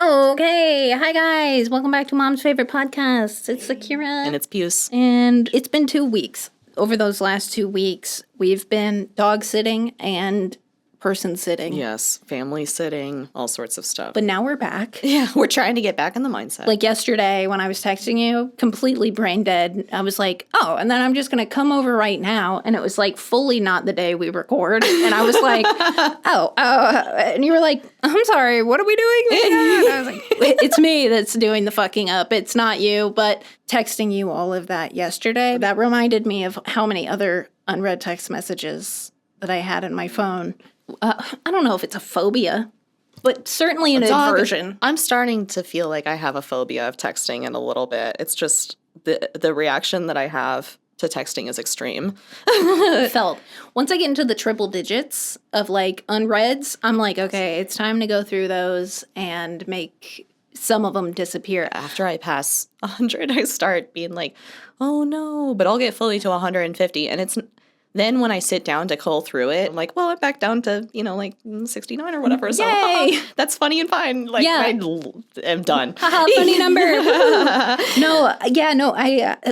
Okay, hi guys. Welcome back to Mom's Favorite Podcast. It's Akira. And it's Puce. And it's been 2 weeks. Over those last 2 weeks, we've been dog sitting and person sitting. Yes, family sitting, all sorts of stuff. But now we're back. Yeah, we're trying to get back in the mindset. Like yesterday when I was texting you, completely brain dead. I was like, oh, and then I'm just going to come over right now. And it was like fully not the day we record. And I was like, and you were like, I'm sorry, what are we doing? And I was like, it's me that's doing the fucking up. It's not you. But texting you all of that yesterday, that reminded me of how many other unread text messages that I had in my phone. I don't know if it's a phobia, but certainly an aversion. I'm starting to feel like I have a phobia of texting in a little bit. It's just the reaction that I have to texting is extreme. Felt. Once I get into the triple digits of like unreads, I'm like, okay, it's time to go through those and make some of them disappear. After I pass 100, I start being like, oh no, but I'll get fully to 150. And it's then when I sit down to cull through it, I'm like, well, I'm back down to, like 69 or whatever. So that's funny and fine. Like, I am done. Funny number.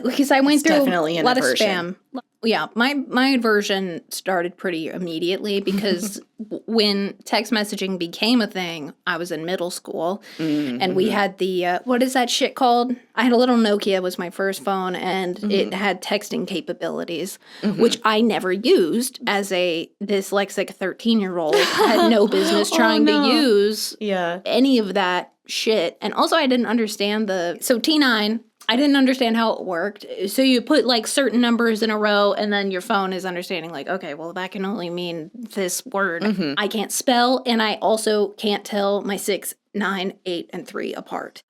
Because I went through a lot of spam. Yeah, my aversion started pretty immediately because when text messaging became a thing, I was in middle school, and we had the, what is that shit called? I had a little Nokia, was my first phone, and it had texting capabilities, which I never used as a dyslexic 13-year-old. Had no business trying to use any of that shit. And also I didn't understand so T9... I didn't understand how it worked. So you put like certain numbers in a row and then your phone is understanding like, okay, well, that can only mean this word. I can't spell, and I also can't tell my 6, 9, 8, and 3 apart.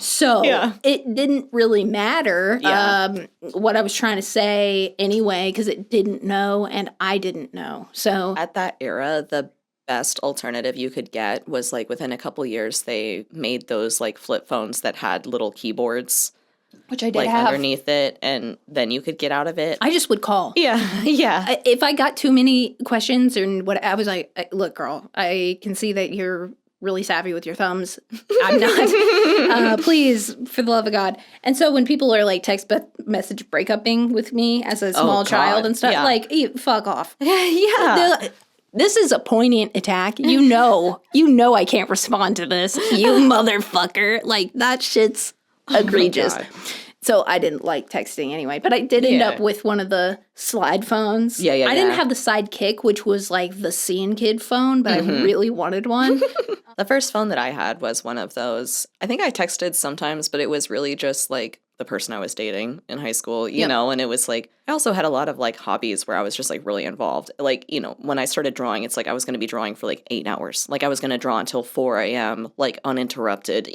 So it didn't really matter what I was trying to say anyway, because it didn't know and I didn't know. So at that era, the best alternative you could get was like within a couple years, they made those like flip phones that had little keyboards. Which I did like have. Underneath it, and then you could get out of it. I just would call. Yeah. If I got too many questions and what I was like, look, girl, I can see that you're really savvy with your thumbs. I'm not. Please, for the love of God. And so when people are like text message breakupping with me as a small child and stuff, like, fuck off. This is a poignant attack. You know I can't respond to this. You motherfucker. Like, that shit's egregious. So I didn't like texting anyway, but I did end up with one of the slide phones. I didn't have the Sidekick, which was like the scene kid phone, but I really wanted one. The first phone that I had was one of those. I think I texted sometimes, but it was really just like the person I was dating in high school, you know, and it was like, I also had a lot of like hobbies where I was just like really involved. Like, when I started drawing, it's like I was going to be drawing for like 8 hours. Like I was going to draw until 4 a.m., like uninterrupted,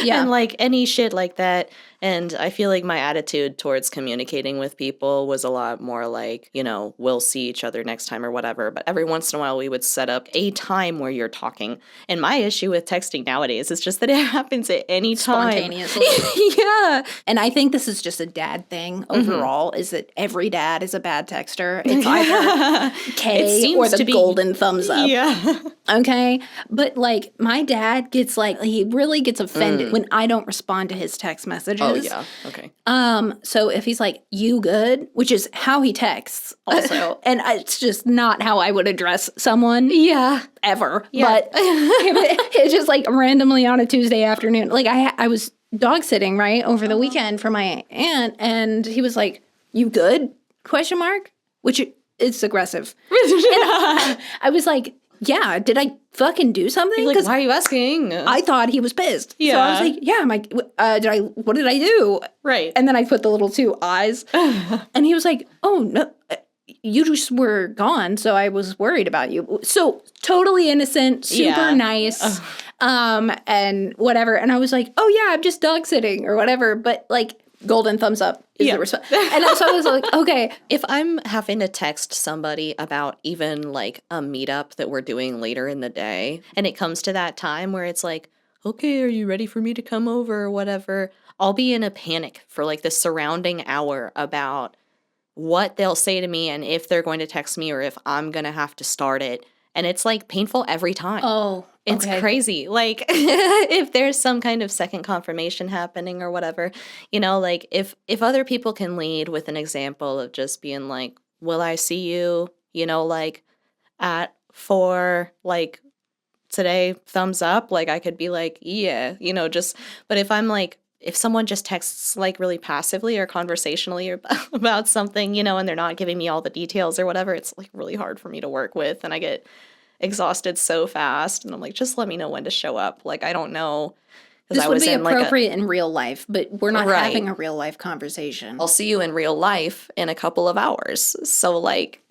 and like any shit like that. And I feel like my attitude towards communicating with people was a lot more like, we'll see each other next time or whatever. But every once in a while we would set up a time where you're talking. And my issue with texting nowadays is just that it happens at any time. Spontaneously. And I think this is just a dad thing overall, is that every dad is a bad texter. It's either K or the golden thumbs up. Yeah. Okay? But like my dad gets he really gets offended when I don't respond to his text messages. Oh, yeah. Okay. So if he's like, you good? Which is how he texts also. And it's just not how I would address someone. Yeah. Ever. Yeah. But it's just like randomly on a Tuesday afternoon. Like I was dog sitting, right, over the weekend for my aunt, and he was like, you good? ? Which it's aggressive. And I was like, yeah, did I fucking do something? Like, why are you asking? I thought he was pissed. Yeah. So I was like, yeah, I'm like, what did I do? Right. And then I put the little 2 eyes. And he was like, oh, no, you just were gone, so I was worried about you. So totally innocent, super nice, and whatever. And I was like, oh, yeah, I'm just dog sitting or whatever. But like, golden thumbs up is the response. And so I was like, okay. If I'm having to text somebody about even like a meetup that we're doing later in the day, and it comes to that time where it's like, okay, are you ready for me to come over or whatever? I'll be in a panic for like the surrounding hour about what they'll say to me and if they're going to text me or if I'm going to have to start it. And it's like painful every time. Oh, it's crazy. Like if there's some kind of second confirmation happening or whatever, like if other people can lead with an example of just being like, will I see you, like at 4, like today, thumbs up, like I could be like, yeah, but if someone just texts like really passively or conversationally or about something, and they're not giving me all the details or whatever, it's like really hard for me to work with, and I get exhausted so fast, and I'm like, just let me know when to show up. Like, I don't know. This would be appropriate in real life, but we're not having a real life conversation. I'll see you in real life in a couple of hours. So like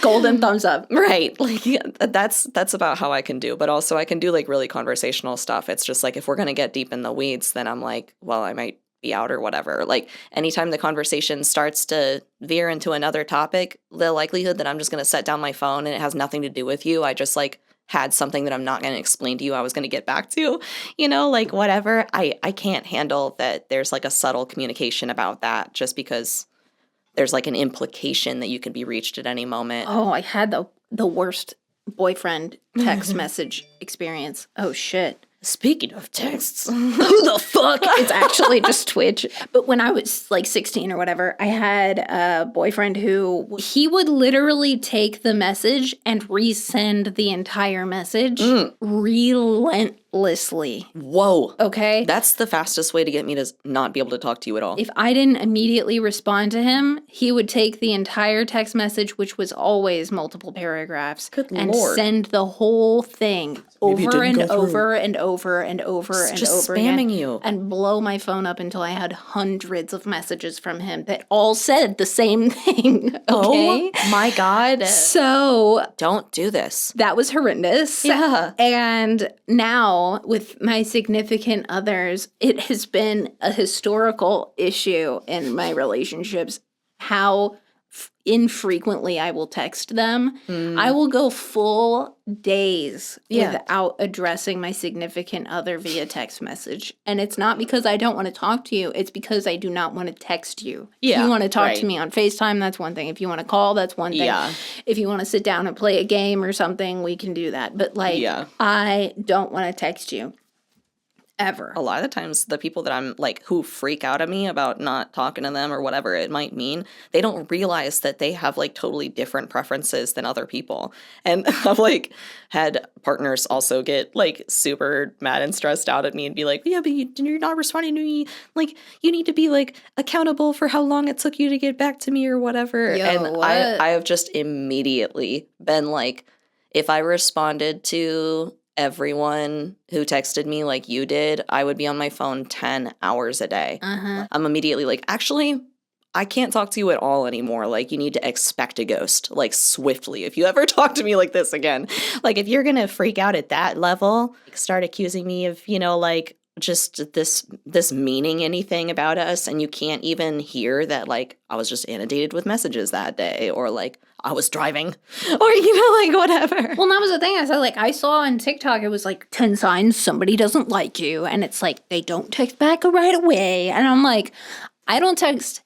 golden thumbs up. Right. Like that's about how I can do. But also I can do like really conversational stuff. It's just like if we're going to get deep in the weeds, then I'm like, well, I might be out or whatever. Like anytime the conversation starts to veer into another topic, the likelihood that I'm just going to set down my phone and it has nothing to do with you, I just like had something that I'm not going to explain to you I was going to get back to, like whatever. I can't handle that there's like a subtle communication about that just because there's like an implication that you can be reached at any moment. Oh, I had the worst boyfriend text message experience. Oh, shit. Speaking of texts. Who the fuck? It's actually just Twitch. But when I was like 16 or whatever, I had a boyfriend who he would literally take the message and resend the entire message relentlessly. Whoa. Okay? That's the fastest way to get me to not be able to talk to you at all. If I didn't immediately respond to him, he would take the entire text message, which was always multiple paragraphs, and send the whole thing over and over and over and over and over again. Spamming you. And blow my phone up until I had hundreds of messages from him that all said the same thing. Okay? Oh my God. So don't do this. That was horrendous. Yeah. And now with my significant others, it has been a historical issue in my relationships how infrequently I will text them. I will go full days without addressing my significant other via text message. And it's not because I don't want to talk to you. It's because I do not want to text you. Yeah, if you want to talk to me on FaceTime, that's one thing. If you want to call, that's one thing. Yeah. If you want to sit down and play a game or something, we can do that. But like, I don't want to text you. Ever. A lot of the times, the people that I'm like, who freak out at me about not talking to them or whatever it might mean, they don't realize that they have like totally different preferences than other people. And I've like had partners also get like super mad and stressed out at me and be like, yeah, but you're not responding to me. Like, you need to be like accountable for how long it took you to get back to me or whatever. I have just immediately been like, if I responded to everyone who texted me like you did, I would be on my phone 10 hours a day. I'm immediately like, actually, I can't talk to you at all anymore. Like, you need to expect a ghost, like, swiftly. If you ever talk to me like this again, like, if you're gonna freak out at that level, start accusing me of, like, just this meaning anything about us, and you can't even hear that, like, I was just inundated with messages that day, or like I was driving, or like whatever. Well, that was the thing. I said, like, I saw on TikTok, it was like 10 signs somebody doesn't like you, and it's like they don't text back right away, and I'm like, I don't text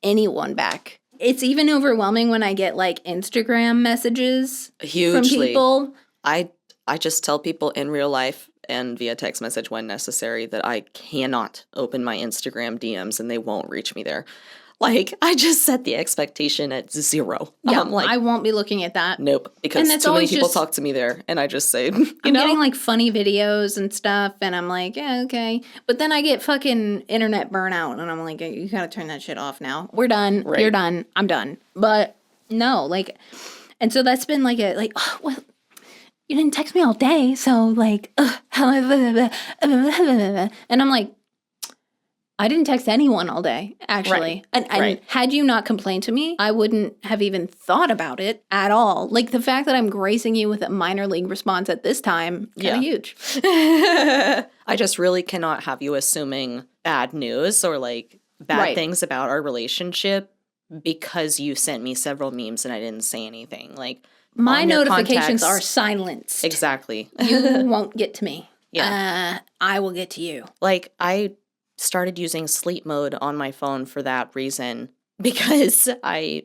anyone back. It's even overwhelming when I get like Instagram messages from people. I just tell people in real life and via text message when necessary that I cannot open my Instagram DMs and they won't reach me there. Like, I just set the expectation at 0. Yeah, like, I won't be looking at that. Nope, because too many people talk to me there, and I just say, I'm getting, like, funny videos and stuff, and I'm like, yeah, okay. But then I get fucking internet burnout, and I'm like, you gotta turn that shit off now. We're done. Right. You're done. I'm done. But, no, like, and so that's been, like, oh, well, you didn't text me all day, so, like, and I'm like, I didn't text anyone all day, actually. Right. And had you not complained to me, I wouldn't have even thought about it at all. Like, the fact that I'm gracing you with a minor league response at this time, kind of huge. I just really cannot have you assuming bad news or, like, bad things about our relationship because you sent me several memes and I didn't say anything. Like, my notifications are silenced. Exactly. You won't get to me. Yeah. I will get to you. Like, I started using sleep mode on my phone for that reason because I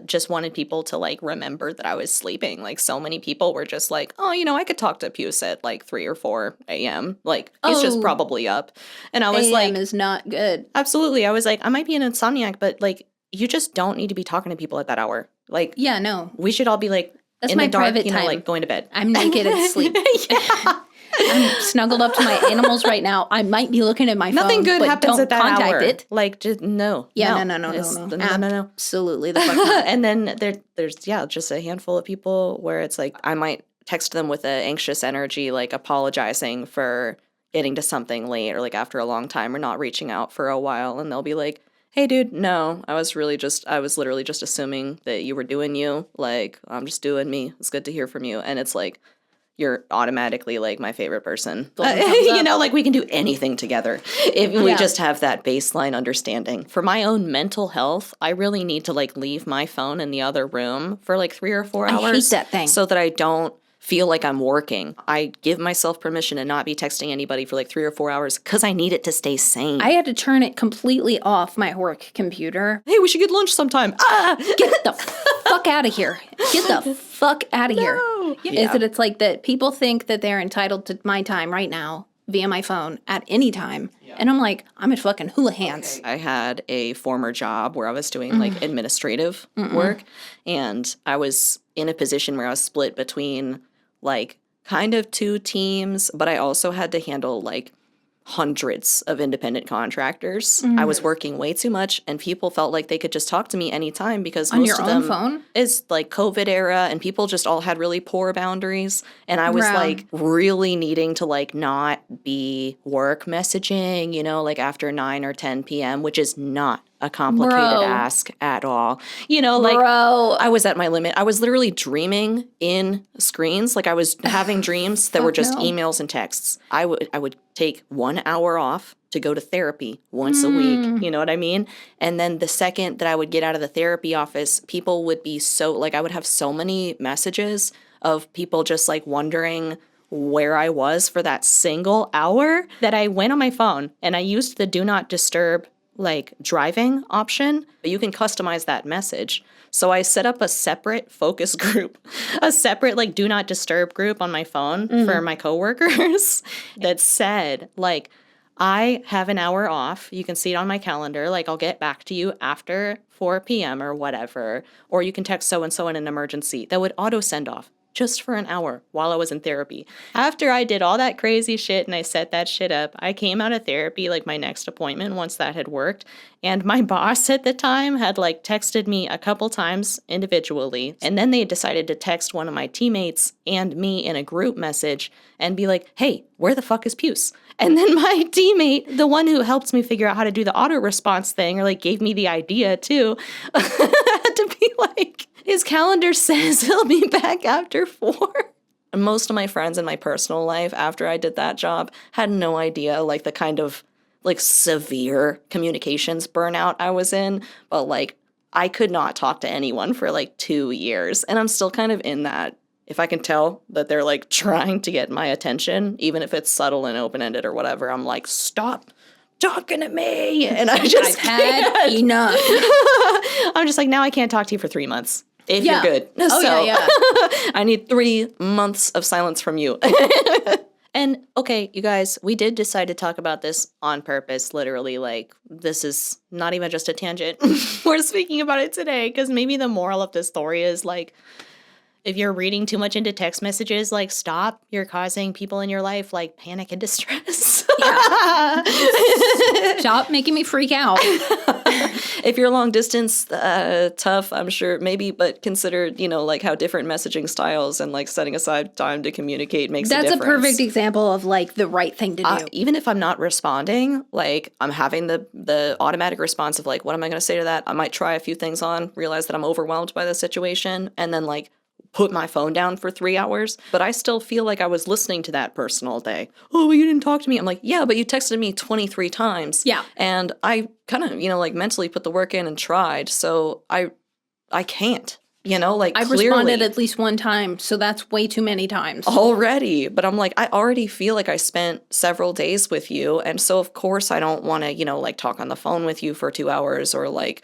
just wanted people to like remember that I was sleeping. Like so many people were just like, oh, I could talk to Puce at like 3 or 4 a.m. Like he's just probably up. And I was AM like, is not good. Absolutely. I was like, I might be an insomniac, but like you just don't need to be talking to people at that hour. Like, yeah, no. We should all be like that's in my the dark, private time. Like going to bed. I'm naked and sleep. I'm snuggled up to my animals right now. I might be looking at my phone. Nothing good happens don't at that contact hour. It. Like, just no. Yeah, no. No. Absolutely. The fuck not. And then there's just a handful of people where it's like I might text them with an anxious energy, like apologizing for getting to something late or like after a long time or not reaching out for a while, and they'll be like, hey dude, no, I was literally just assuming that you were doing you. Like, I'm just doing me. It's good to hear from you. And it's like, you're automatically like my favorite person. Like we can do anything together if we just have that baseline understanding. For my own mental health, I really need to like leave my phone in the other room for like 3 or 4 hours. I hate that thing. So that I don't feel like I'm working. I give myself permission to not be texting anybody for like 3 or 4 hours because I need it to stay sane. I had to turn it completely off my work computer. Hey, we should get lunch sometime. Get the fuck out of here. Get the fuck out of here. Yeah. It's like that people think that they're entitled to my time right now via my phone at any time. Yeah. And I'm like, I'm at fucking hula hands. I had a former job where I was doing like administrative work, and I was in a position where I was split between like kind of 2 teams, but I also had to handle like hundreds of independent contractors. I was working way too much, and people felt like they could just talk to me anytime because on most your of own them phone is like COVID era, and people just all had really poor boundaries. And I was like really needing to like not be work messaging, like after 9 or 10 p.m., which is not a complicated ask at all. I was at my limit. I was literally dreaming in screens. Like I was having dreams that were just emails and texts. I would take 1 hour off to go to therapy once a week. You know what I mean? And then the second that I would get out of the therapy office, people would be so like, I would have so many messages of people just like wondering where I was for that single hour that I went on my phone and I used the do not disturb like driving option, but you can customize that message. So I set up a separate focus group, a separate like do not disturb group on my phone for my coworkers that said like, I have an hour off. You can see it on my calendar. Like I'll get back to you after 4 p.m. or whatever. Or you can text so-and-so in an emergency. That would auto send off just for an hour while I was in therapy. After I did all that crazy shit and I set that shit up, I came out of therapy, like my next appointment once that had worked. And my boss at the time had like texted me a couple times individually. And then they decided to text one of my teammates and me in a group message and be like, hey, where the fuck is Puce? And then my teammate, the one who helped me figure out how to do the auto response thing, or like gave me the idea too, had to be like, his calendar says he'll be back after 4. And most of my friends in my personal life after I did that job had no idea like the kind of like severe communications burnout I was in. But like I could not talk to anyone for like 2 years. And I'm still kind of in that. If I can tell that they're like trying to get my attention, even if it's subtle and open-ended or whatever, I'm like, stop talking to me. And I just I've had enough. I'm just like, now I can't talk to you for 3 months. If you're good. Yeah. I need 3 months of silence from you. And okay, you guys, we did decide to talk about this on purpose, literally. Like, this is not even just a tangent. We're speaking about it today because maybe the moral of this story is like, if you're reading too much into text messages, like stop. You're causing people in your life like panic and distress. Yeah. Stop making me freak out. If you're long distance, tough, I'm sure, maybe, but consider, like how different messaging styles and like setting aside time to communicate makes a difference. That's a perfect example of like the right thing to do. Even if I'm not responding, like I'm having the automatic response of like, what am I going to say to that? I might try a few things on, realize that I'm overwhelmed by the situation, and then like put my phone down for 3 hours, but I still feel like I was listening to that person all day. Oh, well, you didn't talk to me. I'm like, yeah, but you texted me 23 times. Yeah. And I kind of, like mentally put the work in and tried. So I can't, like I've clearly responded at least one time. So that's way too many times already. But I'm like, I already feel like I spent several days with you. And so of course I don't want to, like talk on the phone with you for 2 hours or like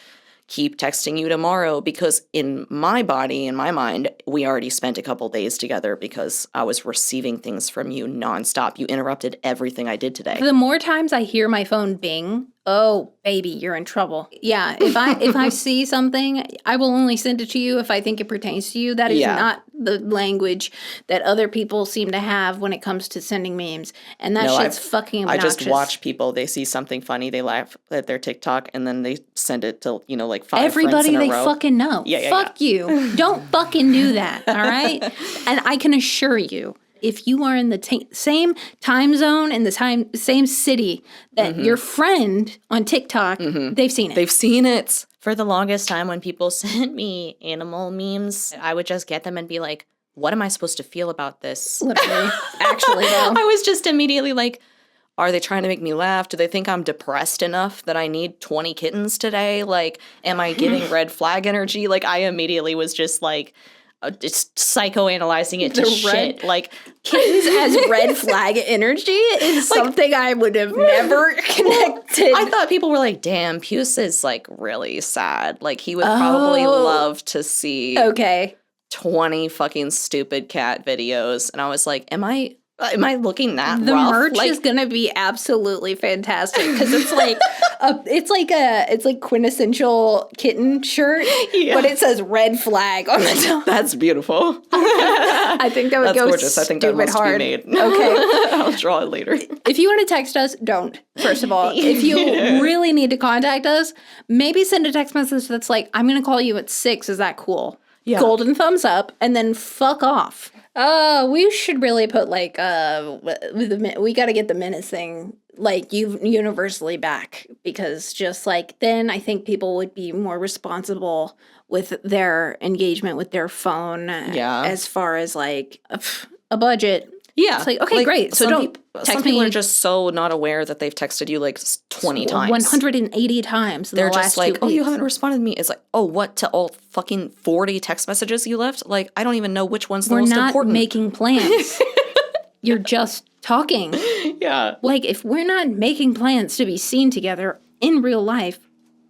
keep texting you tomorrow, because in my body, in my mind, we already spent a couple days together because I was receiving things from you nonstop. You interrupted everything I did today. The more times I hear my phone bing, oh, baby, you're in trouble. Yeah, if I see something, I will only send it to you if I think it pertains to you. That is not the language that other people seem to have when it comes to sending memes. And that shit's fucking obnoxious. I just watch people, they see something funny, they laugh at their TikTok, and then they send it to, like 5 friends in a row. Everybody they fucking know. Fuck you. Don't fucking do that, all right? And I can assure you, if you are in the same time zone, in the same city that your friend on TikTok, they've seen it. They've seen it. For the longest time, when people sent me animal memes, I would just get them and be like, what am I supposed to feel about this? Literally. Actually, though. I was just immediately like, are they trying to make me laugh? Do they think I'm depressed enough that I need 20 kittens today? Like, am I getting red flag energy? Like, I immediately was just like, just psychoanalyzing it to shit. Like, kittens as red flag energy is something I would have never connected. I thought people were like, damn, Puce is like really sad. Like, he would probably love to see 20 fucking stupid cat videos. And I was like, am I looking that rough? The merch is gonna be absolutely fantastic because it's like quintessential kitten shirt, but it says red flag on the top. That's beautiful. I think that would go gorgeous. I think that must hard. be made. Okay, I'll draw it later. If you want to text us, don't. First of all, if you really need to contact us, maybe send a text message that's like, "I'm gonna call you at 6. Is that cool?" Yeah. Golden thumbs up, and then fuck off. We should really put we got to get the minutes thing like universally back, because just like then I think people would be more responsible with their engagement with their phone. As far as like a budget. Yeah. It's like, okay, great. So don't text me. Some people are just so not aware that they've texted you like 20 times. 180 times in the last 2 weeks. They're just like, oh, you haven't responded to me. It's like, oh, what, to all fucking 40 text messages you left? Like, I don't even know which one's the most important. We're not making plans. You're just talking. Yeah. Like, if we're not making plans to be seen together in real life,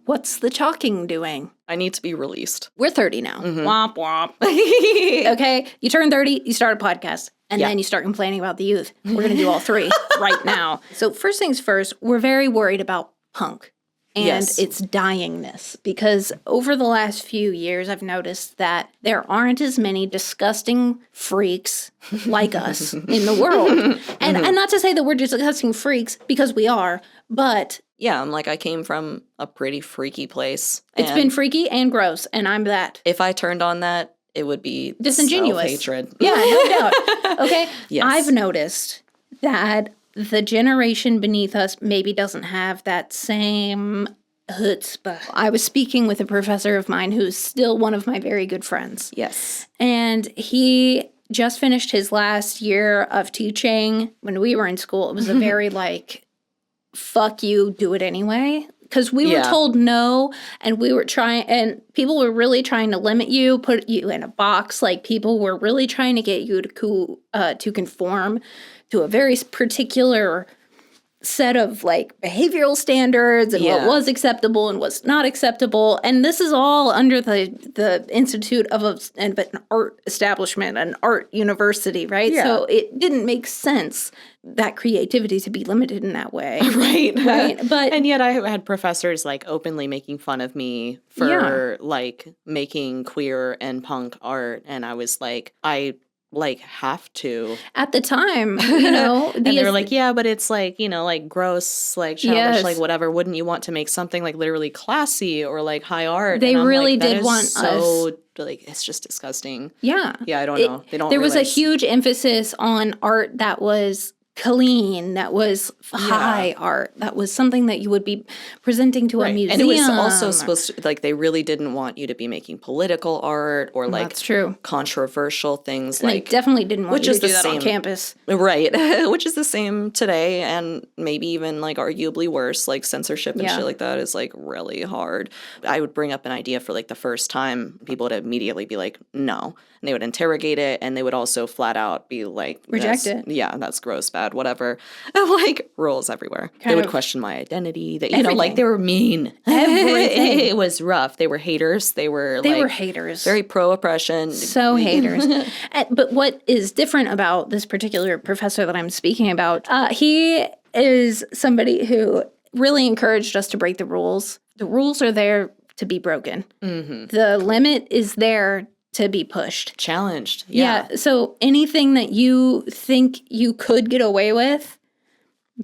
what's the talking doing? I need to be released. We're 30 now. Womp womp. Okay? You turn 30, you start a podcast. And then you start complaining about the youth. We're going to do all 3 right now. So first things first, we're very worried about punk and its dyingness, because over the last few years, I've noticed that there aren't as many disgusting freaks like us in the world. And not to say that we're disgusting freaks, because we are, but... Yeah, I'm like, I came from a pretty freaky place. It's been freaky and gross, and I'm that. If I turned on that, it would be disingenuous self-hatred. Yeah, no doubt. Okay? Yes. I've noticed that the generation beneath us maybe doesn't have that same chutzpah. I was speaking with a professor of mine who's still one of my very good friends. Yes. And he just finished his last year of teaching. When we were in school, it was a very fuck you, do it anyway. Because we were told no, and we were trying, and people were really trying to limit you, put you in a box. Like, people were really trying to get you to conform to a very particular set of behavioral standards and what was acceptable and what's not acceptable. And this is all under the institute of an art establishment, an art university, right? Yeah. So it didn't make sense that creativity to be limited in that way. Right. But and yet I had professors openly making fun of me for making queer and punk art, and I was like, I have to. At the time, and they were like, yeah, but it's gross, childish, whatever. Wouldn't you want to make something literally classy or high art? They really did want us. It's just disgusting. Yeah. Yeah, I don't know. They don't. There was a huge emphasis on art that was clean, that was high art, that was something that you would be presenting to a museum. And it was also supposed to, they really didn't want you to be making political art or that's true, controversial things. And they definitely didn't want you to do that on campus. Right. Which is the same today, and maybe even arguably worse. Censorship and shit like that is really hard. I would bring up an idea for the first time, people would immediately be like, no. And they would interrogate it, and they would also flat out be like, reject it. Yeah, that's gross, bad. dad, whatever. Like rules everywhere. They would question my identity. That, you know, like they were mean. Everything. It was rough. They were haters. They were haters. Very pro-oppression. So haters. But what is different about this particular professor that I'm speaking about, he is somebody who really encouraged us to break the rules. The rules are there to be broken. The limit is there to be pushed. Challenged. Yeah. So anything that you think you could get away with,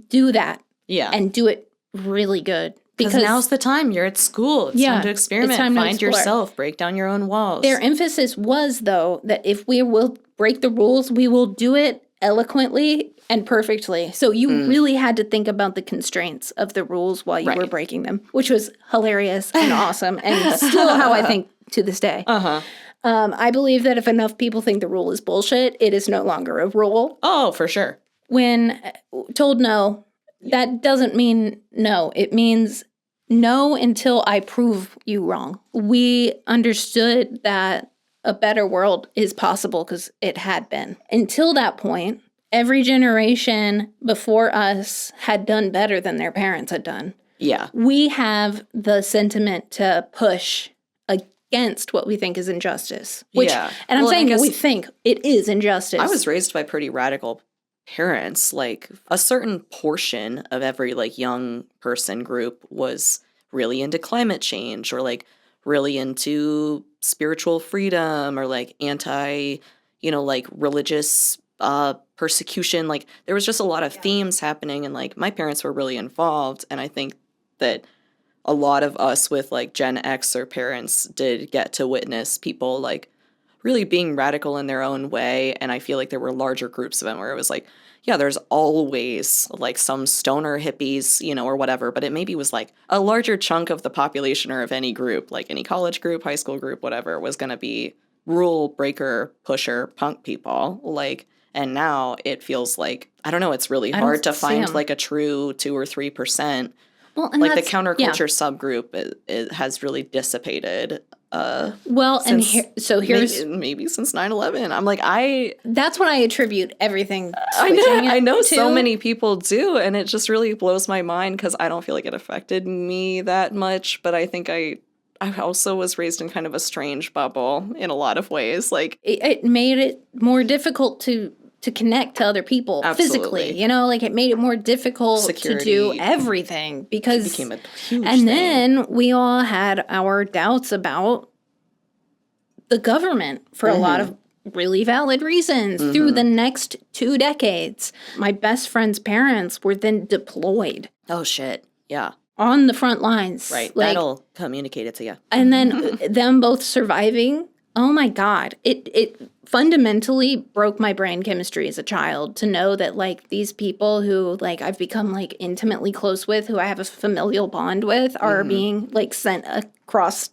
do that. Yeah. And do it really good. Because now's the time. You're at school. It's time to experiment. Find yourself. Break down your own walls. Their emphasis was, though, that if we will break the rules, we will do it eloquently and perfectly. So you really had to think about the constraints of the rules while you were breaking them, which was hilarious and awesome and still how I think to this day. I believe that if enough people think the rule is bullshit, it is no longer a rule. Oh, for sure. When told no, that doesn't mean no. It means no until I prove you wrong. We understood that a better world is possible because it had been. Until that point, every generation before us had done better than their parents had done. Yeah. We have the sentiment to push against what we think is injustice. Which, and I'm saying we think it is injustice. I was raised by pretty radical parents. Like a certain portion of every like young person group was really into climate change or like really into spiritual freedom or like anti, you know, like religious persecution. Like there was just a lot of themes happening, and like my parents were really involved. And I think that a lot of us with like Gen X or parents did get to witness people like really being radical in their own way. And I feel like there were larger groups of them where it was like, yeah, there's always like some stoner hippies, you know, or whatever, but it maybe was like a larger chunk of the population or of any group, like any college group, high school group, whatever, was going to be rule breaker, pusher, punk people. Like, and now it feels like, I don't know, it's really hard to find like a true 2 or 3%. Well, and like the counterculture subgroup it has really dissipated. Here's maybe since 9/11. I'm like, that's what I attribute everything. I know so many people do, and it just really blows my mind because I don't feel like it affected me that much. But I think I also was raised in kind of a strange bubble in a lot of ways. Like it made it more difficult to connect to other people physically, you know, like it made it more difficult to do everything because it became a huge thing. Then we all had our doubts about the government for a lot of really valid reasons through the next 2 decades. My best friend's parents were then deployed. Oh, shit. Yeah. On the front lines. Right. Like, that'll communicate it to you. And then them both surviving. Oh my God. It fundamentally broke my brain chemistry as a child to know that like these people who like I've become like intimately close with, who I have a familial bond with, are being like sent across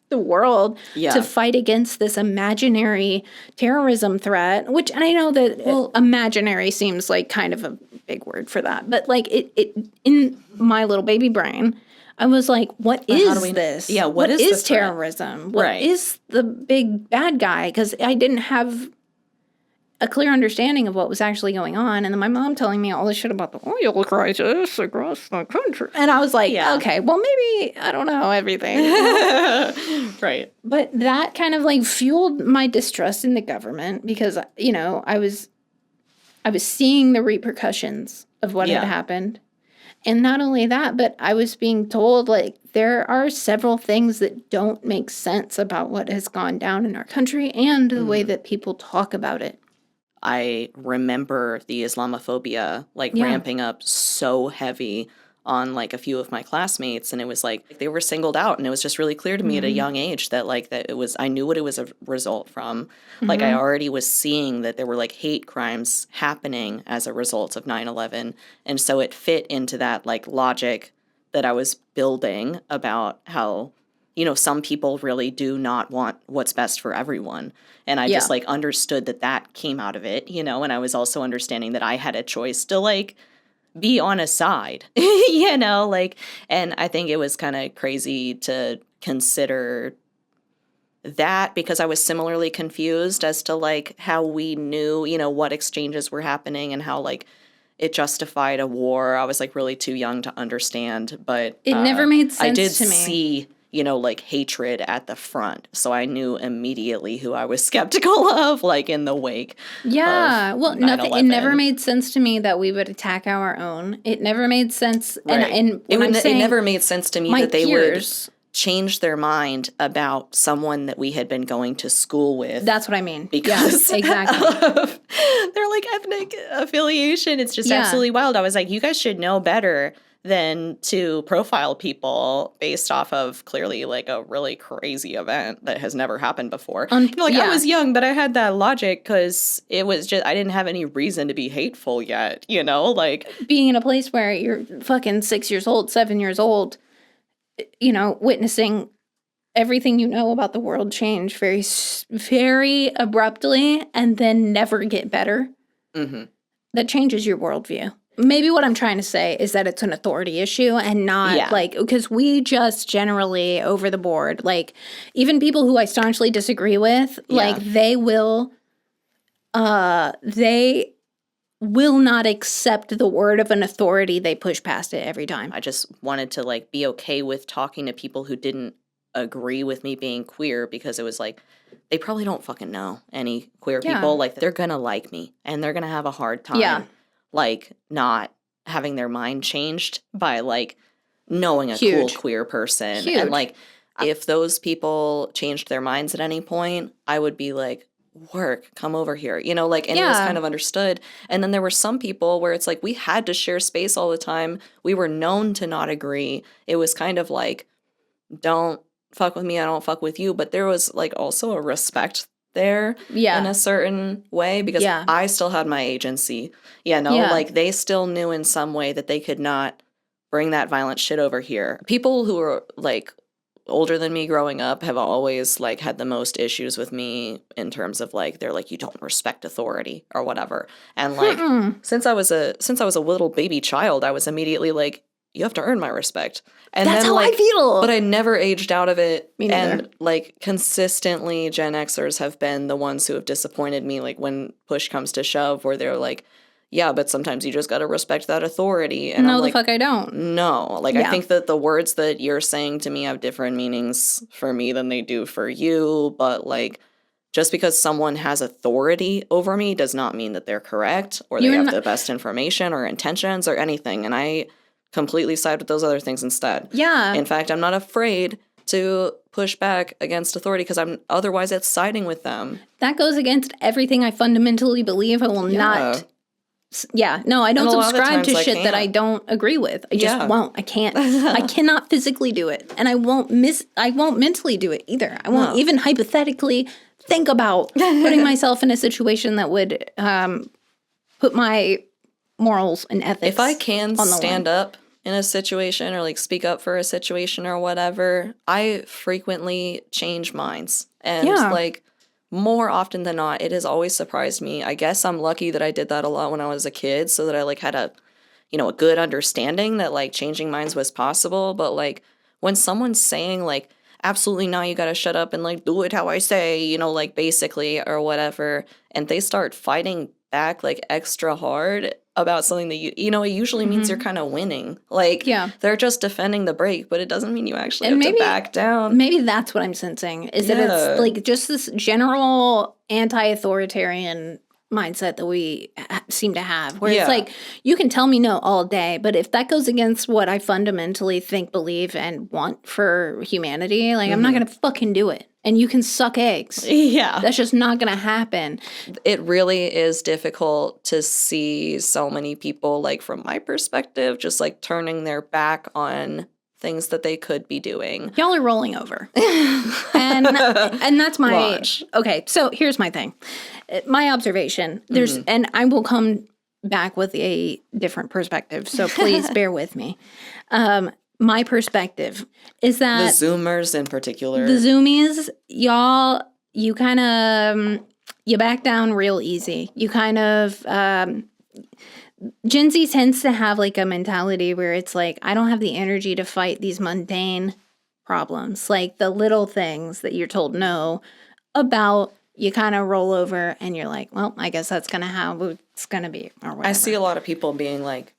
the world to fight against this imaginary terrorism threat, which, and I know that imaginary seems like kind of a big word for that, but like it in my little baby brain, I was like, what is this? Yeah, what is terrorism? What is the big bad guy? Because I didn't have a clear understanding of what was actually going on. And then my mom telling me all this shit about the oil crisis across the country. And I was like, okay, well, maybe I don't know everything. Right. But that kind of like fueled my distrust in the government because, you know, I was seeing the repercussions of what had happened. And not only that, but I was being told, like, there are several things that don't make sense about what has gone down in our country and the way that people talk about it. I remember the Islamophobia, like, ramping up so heavy on, like, a few of my classmates. And it was, like, they were singled out. And it was just really clear to me at a young age that, like, that it was, I knew what it was a result from. Like, I already was seeing that there were, like, hate crimes happening as a result of 9/11. And so it fit into that, like, logic that I was building about how, you know, some people really do not want what's best for everyone. And I just, like, understood that that came out of it, you know, and I was also understanding that I had a choice to, like, be on a side, you know, like, and I think it was kind of crazy to consider that because I was similarly confused as to, like, how we knew, you know, what exchanges were happening and how, like, it justified a war. I was like really too young to understand, but it never made sense I did to me. see, like hatred at the front. So I knew immediately who I was skeptical of, like in the wake. Yeah. Well, nothing. It 9/11. never made sense to me that we would attack our own. It never made sense. Right. And it never made sense to me that they peers, would change their mind about someone that we had been going to school with. That's what I mean. Because exactly. of their like ethnic affiliation. It's just absolutely wild. I was like, you guys should know better than to profile people based off of clearly like a really crazy event that has never happened before. I was young, but I had that logic because it was just, I didn't have any reason to be hateful yet, like being in a place where you're fucking 6 years old, 7 years old, witnessing everything you know about the world change very, very abruptly and then never get better. Mm-hmm. That changes your worldview. Maybe what I'm trying to say is that it's an authority issue and not because we just generally over the board, like even people who I staunchly disagree with, like they will not accept the word of an authority. They push past it every time. I just wanted to like be okay with talking to people who didn't agree with me being queer because it was like, they probably don't fucking know any queer people. Like they're gonna like me and they're gonna have a hard time like not having their mind changed by like knowing a cool queer person. And like if those people changed their minds at any point, I would be like, work, come over here, and it was kind of understood. And then there were some people where it's like we had to share space all the time. We were known to not agree. It was kind of like, don't fuck with me, I don't fuck with you. But there was like also a respect there in a certain way because I still had my agency. Like they still knew in some way that they could not bring that violent shit over here. People who were like older than me growing up have always like had the most issues with me in terms of like they're like, you don't respect authority or whatever. And like since I was a little baby child, I was immediately like, you have to earn my respect. And that's then, how like, I feel. But I never aged out of it. Me neither. And like consistently Gen Xers have been the ones who have disappointed me, like when push comes to shove, where they're like, yeah, but sometimes you just got to respect that authority. And no, I'm like, the fuck I don't. No. Like, I think that the words that you're saying to me have different meanings for me than they do for you. But, like, just because someone has authority over me does not mean that they're correct or they have the best information or intentions or anything. And I completely side with those other things instead. Yeah. In fact, I'm not afraid to push back against authority because otherwise it's siding with them. That goes against everything I fundamentally believe. I will not... Yeah, no, I don't subscribe to shit that I don't agree with. I just won't. I can't. I cannot physically do it, and I won't mentally do it either. I won't even hypothetically think about putting myself in a situation that would put my morals and ethics. If I can stand up in a situation or like speak up for a situation or whatever, I frequently change minds and like. More often than not, it has always surprised me. I guess I'm lucky that I did that a lot when I was a kid so that I like had a good understanding that like changing minds was possible. But like when someone's saying like, absolutely not, you gotta shut up and like do it how I say, like basically or whatever, and they start fighting back like extra hard about something that it usually means you're kind of winning. Like, they're just defending the break, but it doesn't mean you actually have to back down. Maybe that's what I'm sensing, is that it's like just this general anti-authoritarian mindset that we seem to have, where it's like, you can tell me no all day, but if that goes against what I fundamentally think, believe, and want for humanity, like, I'm not going to fucking do it. And you can suck eggs. Yeah. That's just not going to happen. It really is difficult to see so many people, like, from my perspective, just, like, turning their back on things that they could be doing. Y'all are rolling over. and that's my... Watch. Okay, so here's my thing. My observation, and I will come back with a different perspective, so please bear with me. My perspective is that... The Zoomers in particular. The Zoomies, y'all, you kind of... you back down real easy. You kind of... Gen Z tends to have like a mentality where it's like, I don't have the energy to fight these mundane problems, like the little things that you're told no about you kind of roll over and you're like, well, I guess that's kind of how it's going to be or whatever. I see a lot of people being like,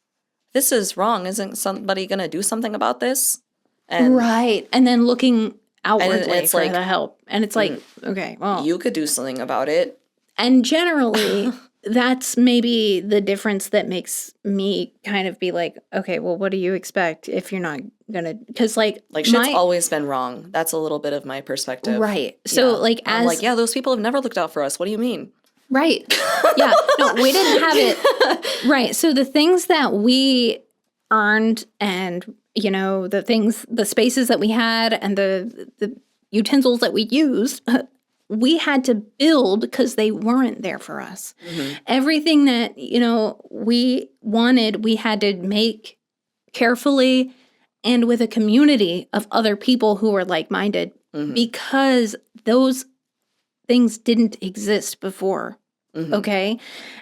this is wrong. Isn't somebody going to do something about this? And, right. And then looking outwardly for the help. And it's like, okay, well. You could do something about it. And generally, that's maybe the difference that makes me kind of be like, okay, well, what do you expect if you're not going to, because like shit's always been wrong. That's a little bit of my perspective. Right. So like I'm like, yeah, those people have never looked out for us. What do you mean? Right. Yeah. No, we didn't have it. Right. So the things that we earned and, you know, the spaces that we had and the utensils that we used, we had to build because they weren't there for us. Everything that, you know, we wanted, we had to make carefully and with a community of other people who were like-minded because those things didn't exist before. Okay?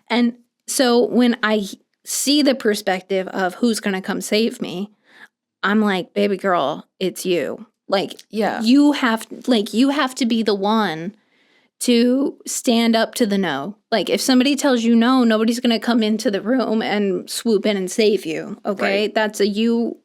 And so when I see the perspective of who's going to come save me, I'm like, baby girl, it's you. Like, you have to be the one to stand up to the no. Like, if somebody tells you no, nobody's going to come into the room and swoop in and save you. Okay? Right. That's you.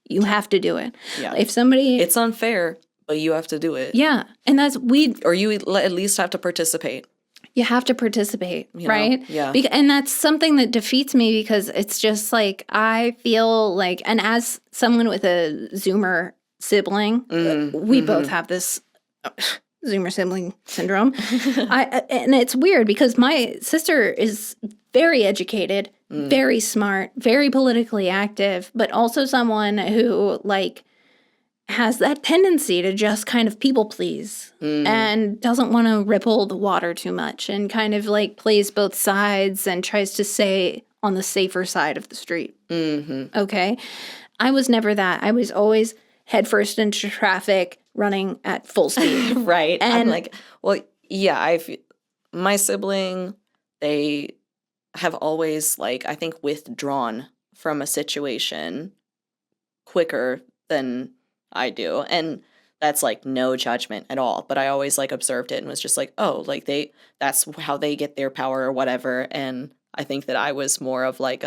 You have to do it. Yeah. If somebody... It's unfair, but you have to do it. Yeah. And that's... Or you at least have to participate. You have to participate, right? Yeah. And that's something that defeats me because it's just like, I feel like... And as someone with a Zoomer sibling, we both have this... Zoomer sibling syndrome. And it's weird because my sister is very educated, very smart, very politically active, but also someone who like has that tendency to just kind of people please and doesn't want to ripple the water too much and kind of like plays both sides and tries to stay on the safer side of the street. Okay. I was never that. I was always headfirst into traffic, running at full speed. Right. And I'm like, well, yeah, my sibling, they have always, like, I think withdrawn from a situation quicker than I do. And that's, like, no judgment at all. But I always, like, observed it and was just like, oh, like, that's how they get their power or whatever. And I think that I was more of, like,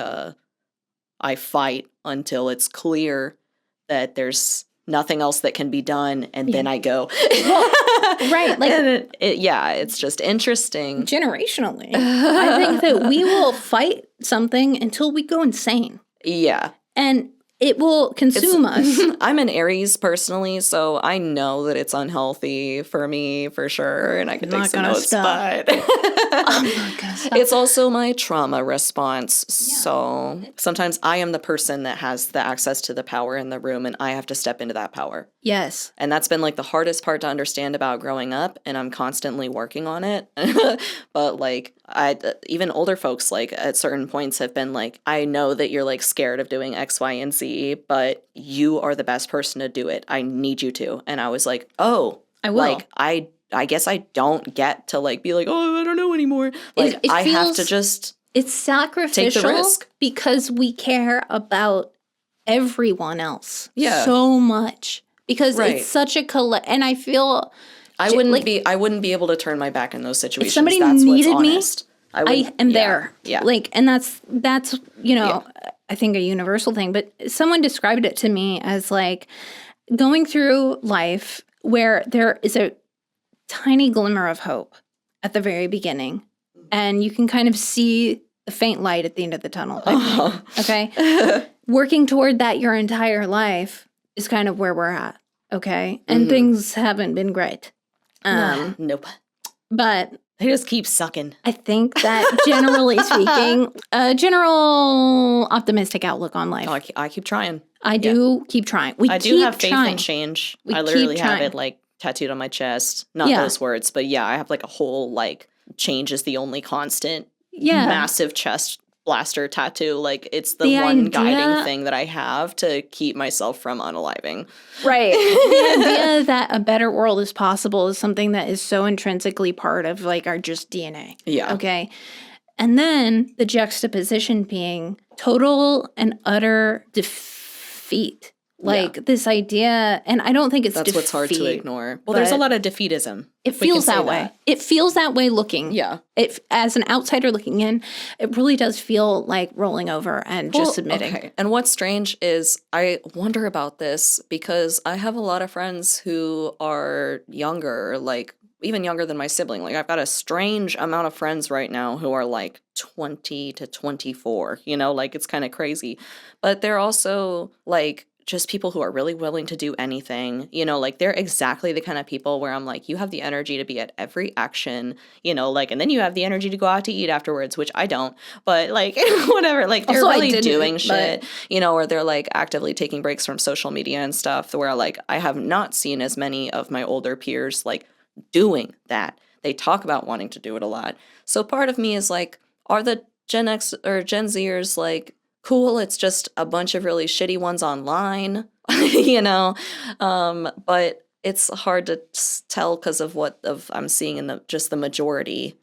I fight until it's clear that there's nothing else that can be done, and then I go. Right. Like, and it's just interesting. Generationally. I think that we will fight something until we go insane. Yeah. And it will consume us. I'm an Aries personally, so I know that it's unhealthy for me for sure, and I can take some notes, but I'm not gonna stop. It's also my trauma response. Yeah. So sometimes I am the person that has the access to the power in the room, and I have to step into that power. Yes. And that's been like the hardest part to understand about growing up, and I'm constantly working on it. But like even older folks, like at certain points have been like, I know that you're like scared of doing X, Y, and Z, but you are the best person to do it. I need you to. And I was like, oh, I will. Like I guess I don't get to like be like, oh, I don't know anymore. Like I have to just it's sacrificial take the risk because we care about everyone else so much because it's such a and I feel I wouldn't be able to turn my back in those situations. If somebody that's needed what's honest. I am there. Yeah. Like, and that's you know, I think a universal thing, but someone described it to me as like going through life where there is a tiny glimmer of hope at the very beginning, and you can kind of see the faint light at the end of the tunnel. Okay? Working toward that your entire life is kind of where we're at, okay? And things haven't been great. Nope. But they just keep sucking. I think that generally speaking, a general optimistic outlook on life. Oh, I keep trying. I do keep trying. I do have faith in change. I literally have it like tattooed on my chest. Not those words, but I have like a whole like change is the only constant. Massive chest blaster tattoo. Like it's the one guiding thing that I have to keep myself from unaliving. Right. The idea that a better world is possible is something that is so intrinsically part of like our just DNA. Yeah. Okay. And then the juxtaposition being total and utter defeat Like this idea, and I don't think it's that's what's hard to ignore. Well, there's a lot of defeatism. It feels that way. It feels that way looking. Yeah. As an outsider looking in, it really does feel like rolling over and just submitting. Okay. And what's strange is I wonder about this because I have a lot of friends who are younger, like even younger than my sibling. Like I've got a strange amount of friends right now who are like 20 to 24, like it's kind of crazy. But they're also like just people who are really willing to do anything, like they're exactly the kind of people where I'm like, you have the energy to be at every action, like, and then you have the energy to go out to eat afterwards, which I don't, but like, whatever, like they're also, really doing shit, or they're like actively taking breaks from social media and stuff where like, I have not seen as many of my older peers like doing that. They talk about wanting to do it a lot. So part of me is like, are the Gen X or Gen Zers like, cool, it's just a bunch of really shitty ones online, but it's hard to tell because of I'm seeing in the majority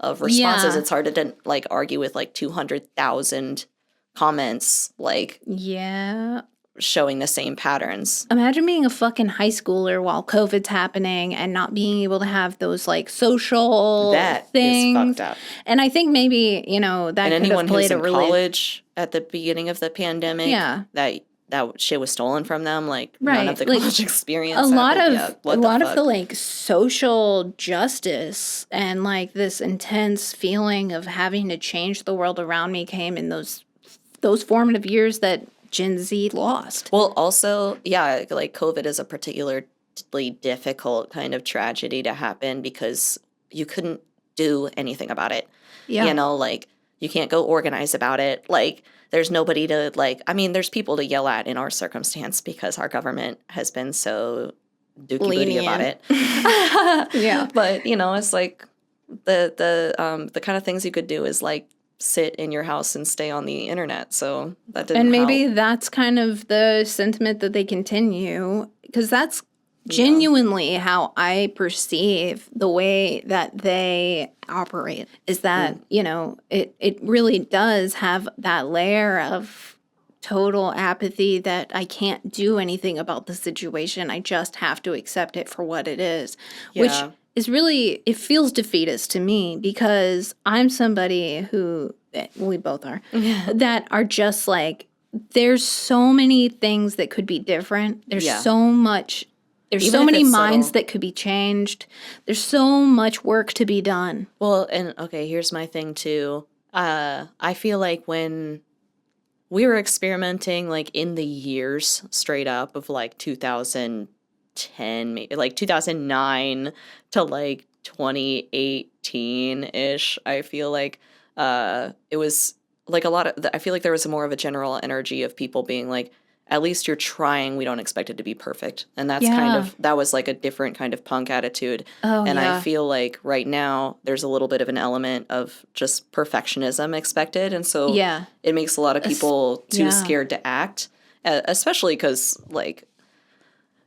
of responses. Yeah. It's hard to like argue with like 200,000 comments, like showing the same patterns. Imagine being a fucking high schooler while COVID's happening and not being able to have those like social things. Is fucked up. And I think maybe, that and could have played a really college at the beginning of the pandemic. Yeah. That shit was stolen from them. Like none of the college experience. A lot of the like social justice and like this intense feeling of having to change the world around me came in those formative years that Gen Z lost. Well, also, yeah, like COVID is a particularly difficult kind of tragedy to happen because you couldn't do anything about it. Yeah. Like you can't go organize about it. Like there's nobody to like, I mean, there's people to yell at in our circumstance because our government has been so dookie booty about it. Yeah. But, it's like the kind of things you could do is like sit in your house and stay on the internet. So that didn't help. That's kind of the sentiment that they continue, because that's genuinely how I perceive the way that they operate, is that, it really does have that layer of total apathy that I can't do anything about the situation. I just have to accept it for what it is, which is really, it feels defeatist to me because I'm somebody who, we both are, that are just like, there's so many things that could be different. There's so much, there's even so many minds that could be changed. There's so much work to be done. Well, and okay, here's my thing too. I feel like when we were experimenting like in the years straight up of like 2010, maybe like 2009 to like 2018-ish, I feel like it was like a lot of, I feel like there was more of a general energy of people being like, at least you're trying, we don't expect it to be perfect. And that's that was like a different kind of punk attitude. I feel like right now there's a little bit of an element of just perfectionism expected. And so it makes a lot of people too scared to act, especially because like,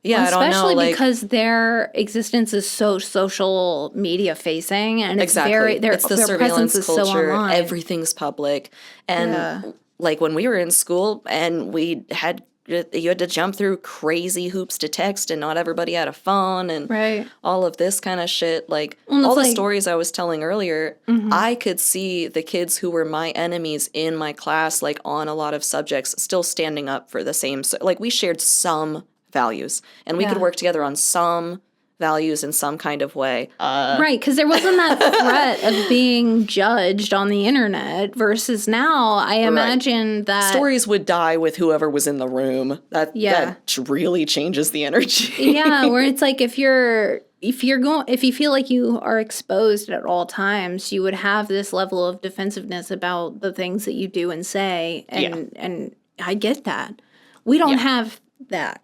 I don't know. Especially because their existence is so social media facing, and it's the surveillance culture. So online. Everything's public, and like when we were in school, and you had to jump through crazy hoops to text, and not everybody had a phone, and all of this kind of shit. Like all the stories I was telling earlier, I could see the kids who were my enemies in my class, like on a lot of subjects, still standing up for the same. Like we shared some values, and we could work together on some values in some kind of way. Right, because there wasn't that threat of being judged on the internet versus now, I imagine that stories would die with whoever was in the room. That really changes the energy. Where it's like if you feel like you are exposed at all times, you would have this level of defensiveness about the things that you do and say, and I get that. We don't have that.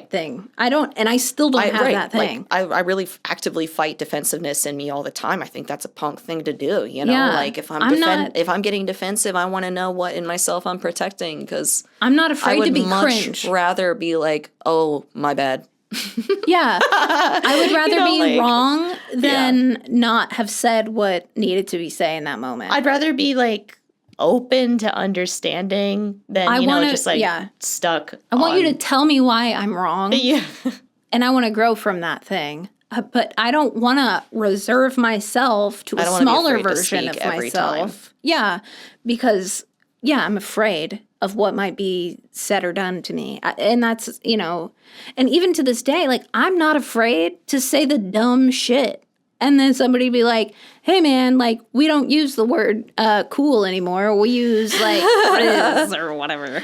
Thing. I don't, and I still don't have that thing. Like, I really actively fight defensiveness in me all the time. I think that's a punk thing to do, like if if I'm getting defensive, I want to know what in myself I'm protecting, because I'm not afraid to be cringe. I would much rather be like, oh, my bad. I would rather be wrong than not have said what needed to be said in that moment. I'd rather be like, open to understanding than, just like stuck I want you to tell me why I'm wrong. Yeah. And I want to grow from that thing. But I don't want to reserve myself to a smaller version of myself. Yeah, because, I'm afraid of what might be said or done to me. And that's, and even to this day, like, I'm not afraid to say the dumb shit. And then somebody be like, hey, man, like, we don't use the word cool anymore. We use, like, frizz or whatever,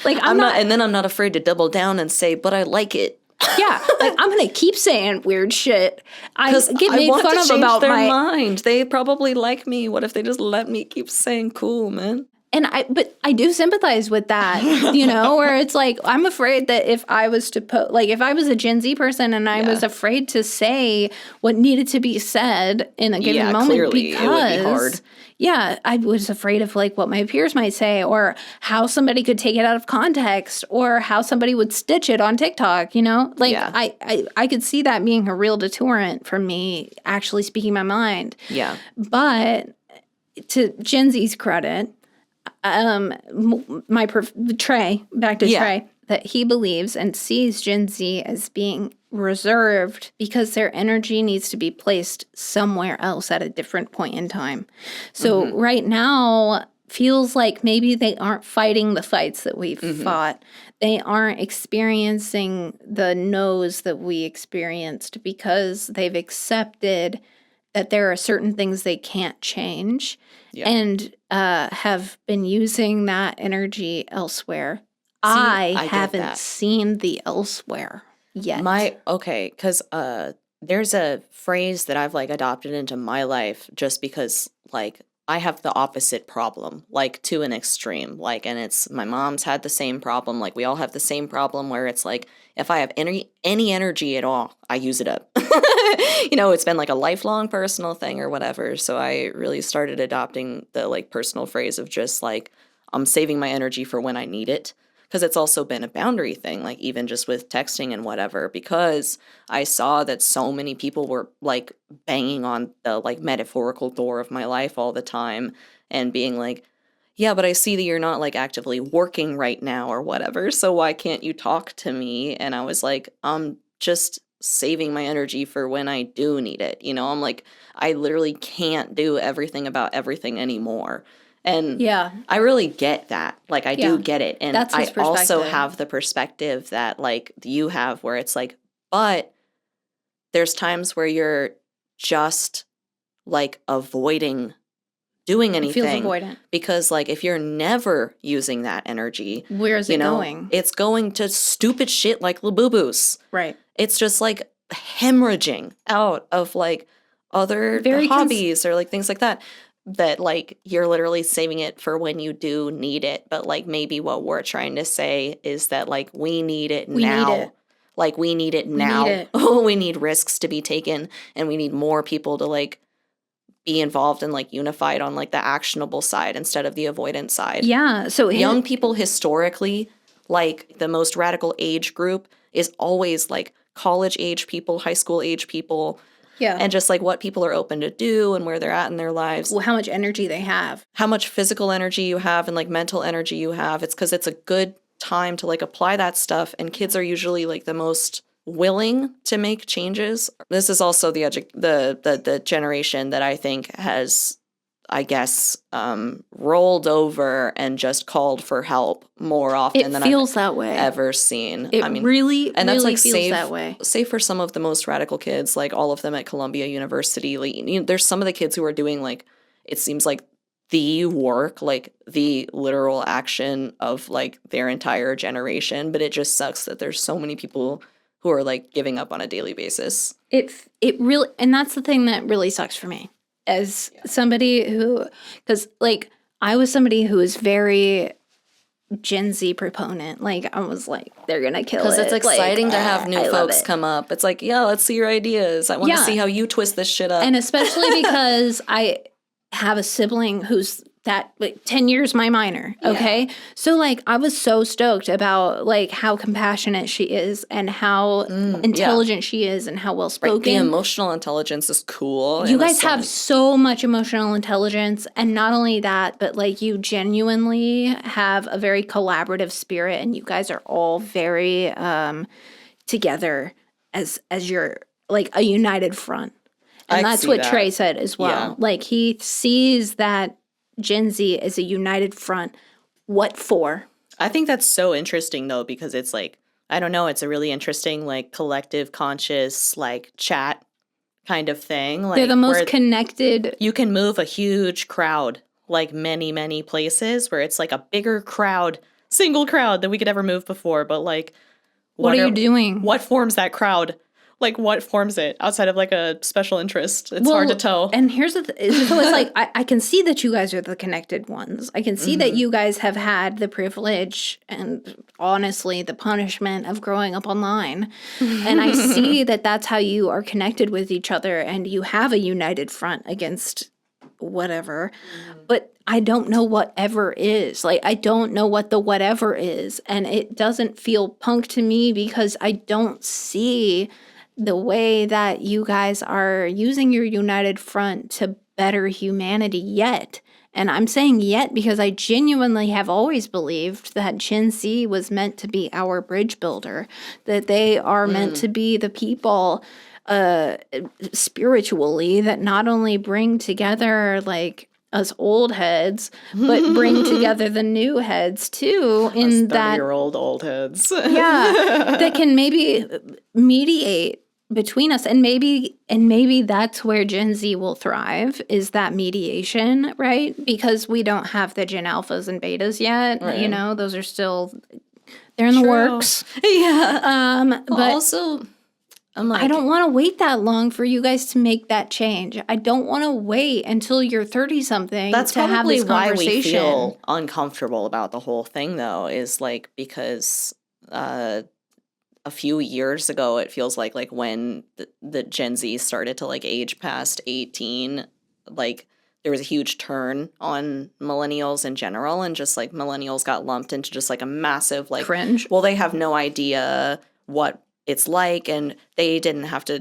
like, I'm not. And then I'm not afraid to double down and say, but I like it. Yeah, like, I'm going to keep saying weird shit. I get made fun of about their mind. They probably like me. What if they just let me keep saying cool, man? But I do sympathize with that, where it's like, I'm afraid that if I was to if I was a Gen Z person and I was afraid to say what needed to be said in a given moment, clearly, because, it would be hard. Yeah, I was afraid of like what my peers might say or how somebody could take it out of context or how somebody would stitch it on TikTok, I could see that being a real deterrent for me actually speaking my mind. Yeah. But to Gen Z's credit, Trey, that he believes and sees Gen Z as being reserved because their energy needs to be placed somewhere else at a different point in time. So right now feels like maybe they aren't fighting the fights that we've fought. They aren't experiencing the no's that we experienced because they've accepted that there are certain things they can't change and have been using that energy elsewhere. I haven't seen the elsewhere yet. Because there's a phrase that I've like adopted into my life just because like I have the opposite problem, like to an extreme, like, and it's my mom's had the same problem. Like we all have the same problem where it's like, if I have any energy at all, I use it up. It's been like a lifelong personal thing or whatever. So I really started adopting the like personal phrase of just like, I'm saving my energy for when I need it. Because it's also been a boundary thing, like even just with texting and whatever, because I saw that so many people were like banging on the like metaphorical door of my life all the time and being like, yeah, but I see that you're not like actively working right now or whatever. So why can't you talk to me? And I was like, I'm just saving my energy for when I do need it. I'm like, I literally can't do everything about everything anymore. And I really get that. Like, I do get it. And I also have the perspective that, like, you have where it's like, but there's times where you're just, like, avoiding doing anything. It feels avoidant. Because, like, if you're never using that energy. Where is it going? It's going to stupid shit like Labubu's. Right. It's just, like, hemorrhaging out of, like, other hobbies or, like, things like that. That, like, you're literally saving it for when you do need it. But, like, maybe what we're trying to say is that, like, we need it now. Like, we need it now. We need risks to be taken. And we need more people to, like, be involved and, like, unified on, like, the actionable side instead of the avoidance side. Yeah. So young people historically, like, the most radical age group is always, like, college-age people, high school-age people. Yeah. And just, like, what people are open to do and where they're at in their lives. Well, how much energy they have. How much physical energy you have and, like, mental energy you have. It's because it's a good time to, like, apply that stuff. And kids are usually, like, the most willing to make changes. This is also the generation that I think has, I guess, rolled over and just called for help more often than I've ever seen. Really feels that way. Save for some of the most radical kids, like all of them at Columbia University. Like, there's some of the kids who are doing, like, it seems like the work, like the literal action of, like, their entire generation. But it just sucks that there's so many people who are, like, giving up on a daily basis. It really, and that's the thing that really sucks for me. As somebody who, because, like, I was somebody who was very Gen Z proponent. Like, I was like, they're going to kill it. Because it's exciting to have new folks come up. It's like, yeah, let's see your ideas. I want to see how you twist this shit up. And especially because I have a sibling who's that, like, 10 years my minor, okay? Yeah. So, like, I was so stoked about, like, how compassionate she is and how intelligent she is and how well-spoken. Right. The emotional intelligence is cool. You guys have so much emotional intelligence, and not only that, but, like, you genuinely have a very collaborative spirit, and you guys are all very together as you're, like, a united front. And that's what Trey said as well. Yeah. Like, he sees that Gen Z is a united front. What for? I think that's so interesting, though, because it's like, I don't know, it's a really interesting, like, collective conscious, like, chat kind of thing. Like, they're the most connected. You can move a huge crowd, like, many, many places where it's like a bigger crowd, single crowd than we could ever move before. But, like, what are you doing? What forms that crowd? Like, what forms it outside of, like, a special interest? It's hard to tell. And here's the so it's like, I can see that you guys are the connected ones. I can see that you guys have had the privilege and, honestly, the punishment of growing up online. And I see that that's how you are connected with each other, and you have a united front against whatever. But I don't know whatever is. Like, I don't know what the whatever is. And it doesn't feel punk to me because I don't see the way that you guys are using your united front to better humanity yet. And I'm saying yet because I genuinely have always believed that Gen Z was meant to be our bridge builder, that they are meant to be the people spiritually that not only bring together, like, us old heads, but bring together the new heads too. In that 30-year-old old heads. Yeah, that can maybe mediate between us, and maybe that's where Gen Z will thrive, is that mediation, right? Because we don't have the Gen Alphas and Betas yet. Right. You know, those are still, they're in the works. Yeah. But also, I'm like, I don't want to wait that long for you guys to make that change. I don't want to wait until you're 30-something to have this conversation. That's probably why we feel uncomfortable about the whole thing, though, is, like, because a few years ago, it feels like when the Gen Z started to, like, age past 18, like, there was a huge turn on millennials in general, and just, like, millennials got lumped into just, like, a massive, like, cringe. Well, they have no idea what it's like, and they didn't have to,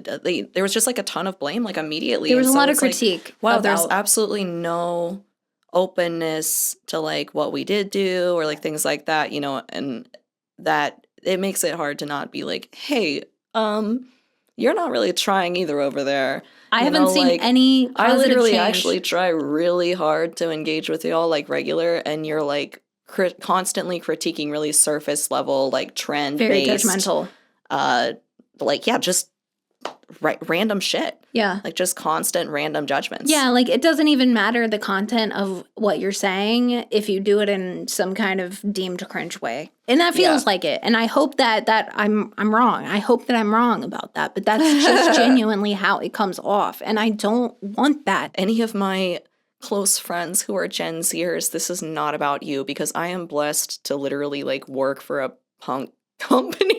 there was just, like, a ton of blame, like, immediately. There was a lot of critique. Like, wow, there's absolutely no openness to, like, what we did do, or, like, things like that, you know, and that it makes it hard to not be like, hey, you're not really trying either over there. I haven't seen, like, any positive I literally change. Actually try really hard to engage with y'all, like, regular, and you're, like, constantly critiquing really surface level, like, trend very judgmental. Like, yeah, just random shit. Yeah. Like, just constant random judgments. Yeah, like, it doesn't even matter the content of what you're saying if you do it in some kind of deemed cringe way. And that feels like it. And I hope that I'm wrong. I hope that I'm wrong about that. But that's just genuinely how it comes off. And I don't want that. Any of my close friends who are Gen Zers, this is not about you, because I am blessed to literally, like, work for a punk company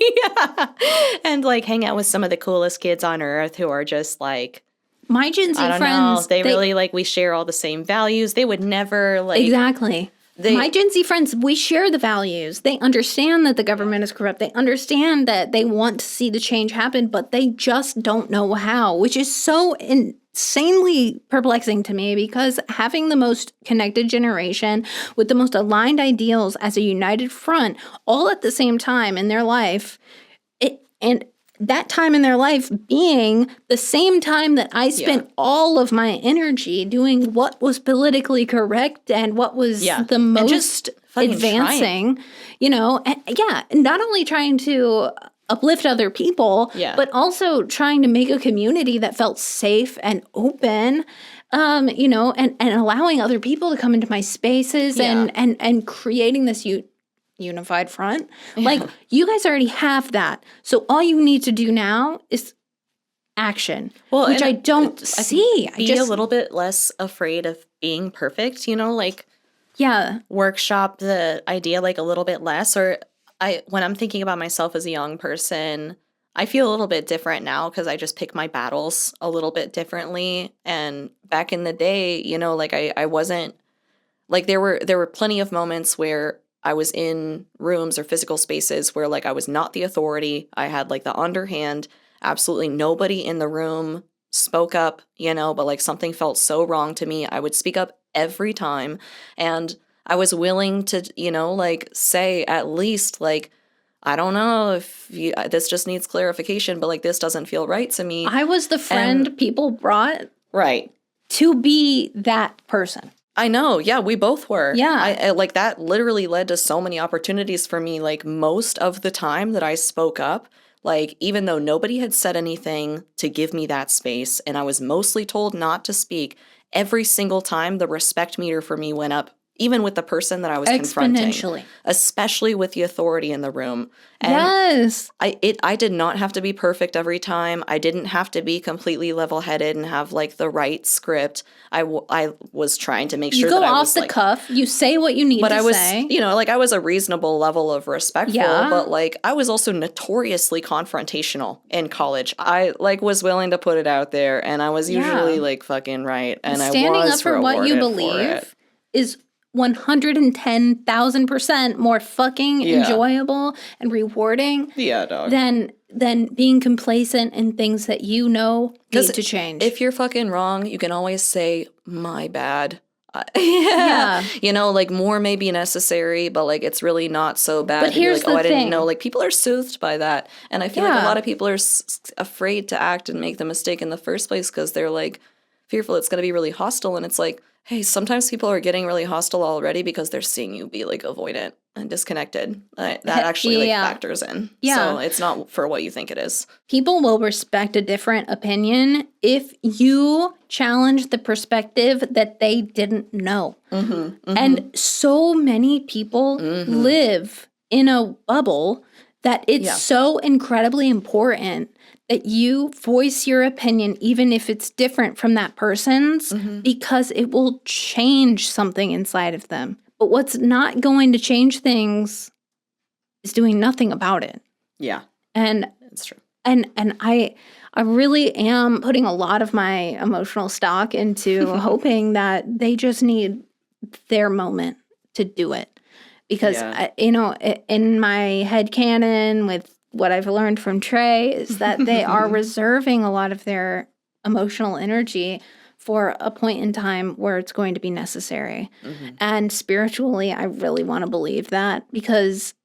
and, like, hang out with some of the coolest kids on earth who are just, like, my Gen Z friends. They really, like, we share all the same values. They would never, like... Exactly. My Gen Z friends, we share the values. They understand that the government is corrupt. They understand that they want to see the change happen, but they just don't know how, which is so insanely perplexing to me, because having the most connected generation with the most aligned ideals as a united front all at the same time in their life, and that time in their life being the same time that I spent all of my energy doing what was politically correct and what was the most advancing, you know, and not only trying to uplift other people, but also trying to make a community that felt safe and open, you know, and allowing other people to come into my spaces and creating this unified front. Like, you guys already have that. So all you need to do now is action, which I don't see. Be a little bit less afraid of being perfect, you know, like, workshop the idea, like, a little bit less. Or when I'm thinking about myself as a young person, I feel a little bit different now because I just pick my battles a little bit differently. And back in the day, you know, like, I wasn't like there were plenty of moments where I was in rooms or physical spaces where like I was not the authority. I had like the underhand. Absolutely nobody in the room spoke up, but like something felt so wrong to me. I would speak up every time. And I was willing to, like say at least like, I don't know if this just needs clarification, but like this doesn't feel right to me. I was the friend people brought right to be that person. I know. Yeah, we both were. Yeah. I like that literally led to so many opportunities for me. Like most of the time that I spoke up, like even though nobody had said anything to give me that space and I was mostly told not to speak, every single time the respect meter for me went up, even with the person that I was confronting, especially with the authority in the room. And yes. I did not have to be perfect every time. I didn't have to be completely level-headed and have like the right script. I was trying to make sure that I was off the cuff. You say what you need to say. But I was, like I was a reasonable level of respectful, but like I was also notoriously confrontational in college. I like was willing to put it out there, and I was usually like fucking right, and standing I was up for what you believe is 110,000% more fucking enjoyable and rewarding than being complacent in things that need to change. If you're fucking wrong, you can always say, my bad. Like more may be necessary, but like it's really not so bad. But here's like, the thing. I didn't know. Like people are soothed by that. And I feel like a lot of people are afraid to act and make the mistake in the first place because they're like fearful it's going to be really hostile. And it's like, hey, sometimes people are getting really hostile already because they're seeing you be like avoidant and disconnected. That actually factors in. Yeah. So it's not for what you think it is. People will respect a different opinion if you challenge the perspective that they didn't know. Mm-hmm, mm-hmm. And so many people live in a bubble that it's so incredibly important that you voice your opinion, even if it's different from that person's, because it will change something inside of them. But what's not going to change things is doing nothing about it. Yeah. And that's true. And I really am putting a lot of my emotional stock into hoping that they just need their moment to do it. Because, in my headcanon with what I've learned from Trey is that they are reserving a lot of their emotional energy for a point in time where it's going to be necessary. Mm-hmm. And spiritually, I really want to believe that because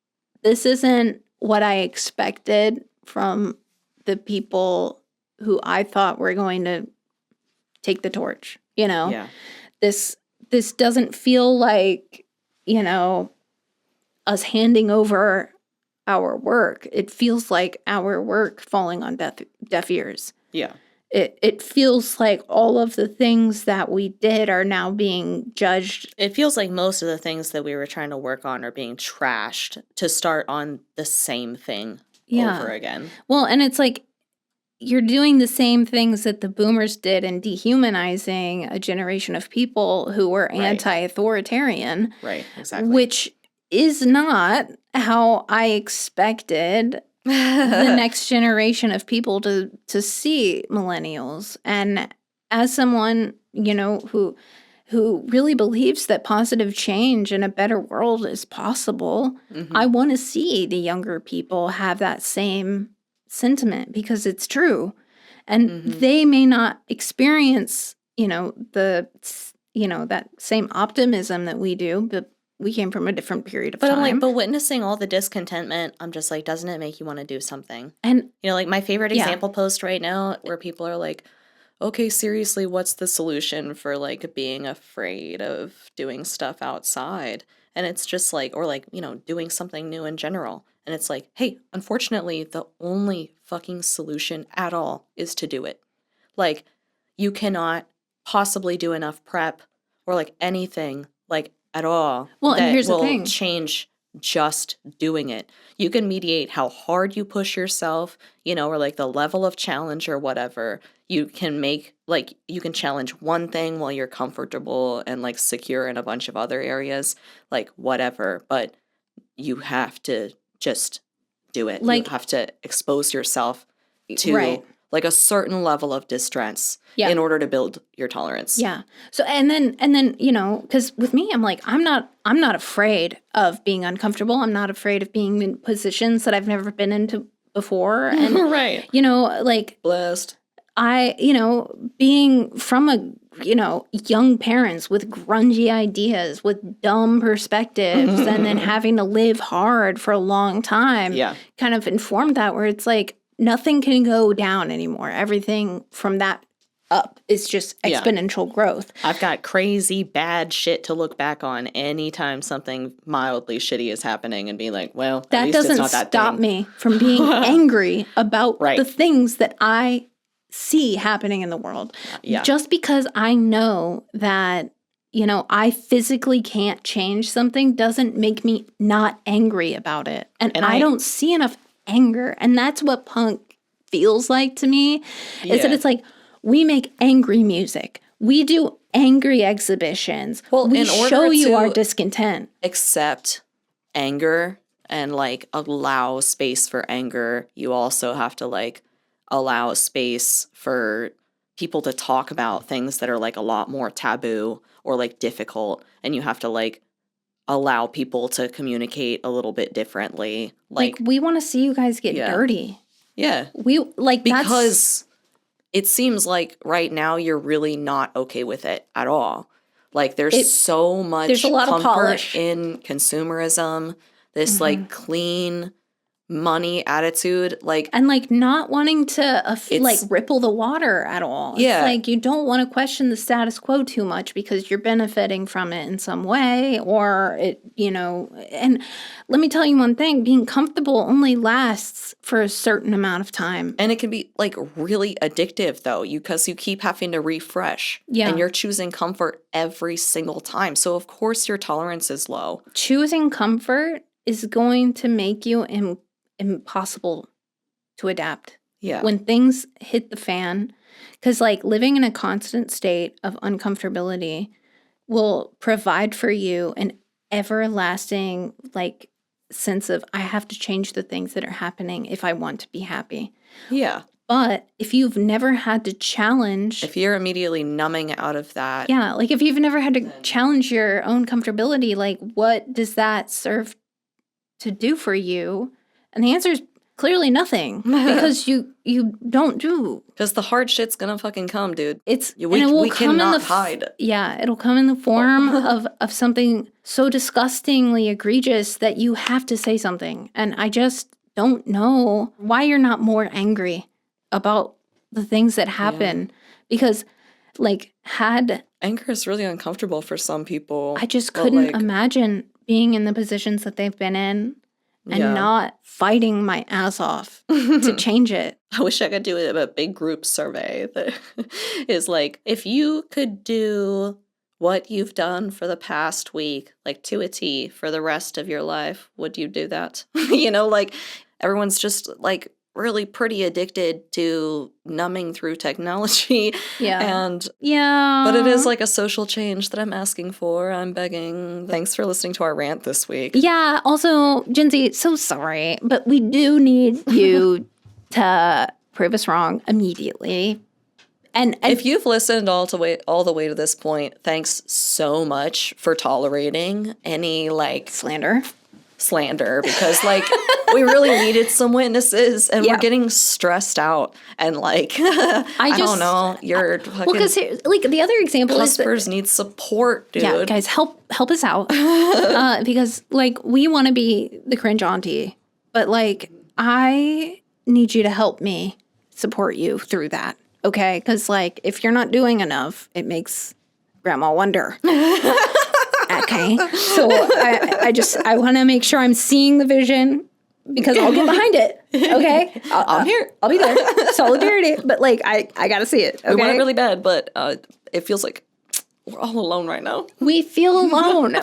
this isn't what I expected from the people who I thought were going to take the torch, Yeah. This doesn't feel like, us handing over our work. It feels like our work falling on deaf ears. Yeah. It feels like all of the things that we did are now being judged. It feels like most of the things that we were trying to work on are being trashed to start on the same thing over again. Well, and it's like you're doing the same things that the boomers did in dehumanizing a generation of people who were anti-authoritarian. Right, exactly. Which is not how I expected the next generation of people to see millennials. And as someone, who really believes that positive change and a better world is possible, I want to see the younger people have that same sentiment because it's true. And they may not experience, that same optimism that we do, but we came from a different period of time. But I'm like, but witnessing all the discontentment, I'm just like, doesn't it make you want to do something? And like my favorite example post right now where people are like, okay, seriously, what's the solution for like being afraid of doing stuff outside? And it's just like, or like, doing something new in general. And it's like, hey, unfortunately, the only fucking solution at all is to do it. Like, you cannot possibly do enough prep or like anything like at all. Well, and here's the thing. Change just doing it. You can mediate how hard you push yourself, or like the level of challenge or whatever. You can you can challenge one thing while you're comfortable and like secure in a bunch of other areas, like whatever. But you have to just do it. Like, you have to expose yourself to like a certain level of distress in order to build your tolerance. Yeah. So and then you know, because with me, I'm like, I'm not afraid of being uncomfortable. I'm not afraid of being in positions that I've never been into before. And Right. you know, like Blessed. you know, being from a, you know, young parents with grungy ideas, with dumb perspectives, and then having to live hard for a long time, kind of informed that, where it's like nothing can go down anymore. Everything from that up is just exponential growth. I've got crazy bad shit to look back on anytime something mildly shitty is happening and be like, well, that doesn't stop me from being angry about the things that I see happening in the world. Just because I know that, you know, I physically can't change something doesn't make me not angry about it. And I don't see enough anger. And that's what punk feels like to me, is that it's like, we make angry music. We do angry exhibitions. Well, we show you our discontent. Accept anger and like allow space for anger. You also have to like allow space for people to talk about things that are like a lot more taboo or like difficult. And you have to like allow people to communicate a little bit differently. Like we want to see you guys get dirty. Yeah. We like because it seems like right now you're really not okay with it at all. Like there's so much there's a lot comfort of polish in consumerism, this like clean money attitude, like, and like not wanting to like ripple the water at all. It's like you don't want to question the status quo too much because you're benefiting from it in some way, or it, you know. And let me tell you one thing: being comfortable only lasts for a certain amount of time, and it can be like really addictive though, because you keep having to refresh, and you're choosing comfort every single time. So of course your tolerance is low. Choosing comfort is going to make you impossible to adapt. Yeah. When things hit the fan, because like living in a constant state of uncomfortability will provide for you an everlasting like sense of, I have to change the things that are happening if I want to be happy. Yeah. But if you've never had to challenge, if you're immediately numbing out of that. Yeah, like if you've never had to challenge your own comfortability, like what does that serve to do for you? And the answer is clearly nothing, because you don't do. Because the hard shit's gonna fucking come, dude. We cannot hide. Yeah, it'll come in the form of something so disgustingly egregious that you have to say something. And I just don't know why you're not more angry about the things that happen. Because, like, anger is really uncomfortable for some people. I just couldn't imagine being in the positions that they've been in and not fighting my ass off to change it. I wish I could do a big group survey that is like, if you could do what you've done for the past week, like to a T for the rest of your life, would you do that? You know, like everyone's just like really pretty addicted to numbing through technology. But it is like a social change that I'm asking for. I'm begging. Thanks for listening to our rant this week. Yeah. Also, Jinsey, so sorry, but we do need you to prove us wrong immediately. And if you've listened all the way to this point, thanks so much for tolerating any like slander, because like we really needed some witnesses, and we're getting stressed out, and like I don't know, you're fucking, well, because like the other example is cuspers need support, dude. Yeah, guys, help us out, because like we want to be the cringe auntie, but like I need you to help me support you through that, okay? Because like if you're not doing enough, it makes grandma wonder. Okay, so I want to make sure I'm seeing the vision, because I'll get behind it. Okay, I'm here. I'll be there. Solidarity, but like I gotta see it. Okay? We want it really bad, but it feels like we're all alone right now. We feel alone,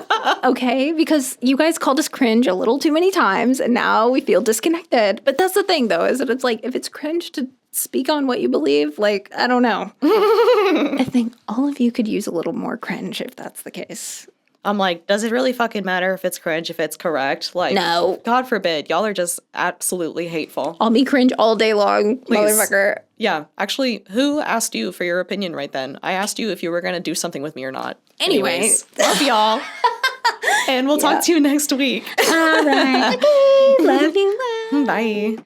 okay? Because you guys called us cringe a little too many times, and now we feel disconnected. But that's the thing, though, is that it's like, if it's cringe to speak on what you believe, like, I don't know. I think all of you could use a little more cringe if that's the case. I'm like, does it really fucking matter if it's cringe, if it's correct? Like, no. God forbid. Y'all are just absolutely hateful. I'll be cringe all day long, please. Motherfucker. Yeah. Actually, who asked you for your opinion right then? I asked you if you were going to do something with me or not. Anyways. Love y'all. And we'll talk to you next week. All right. Okay. Love you. Bye.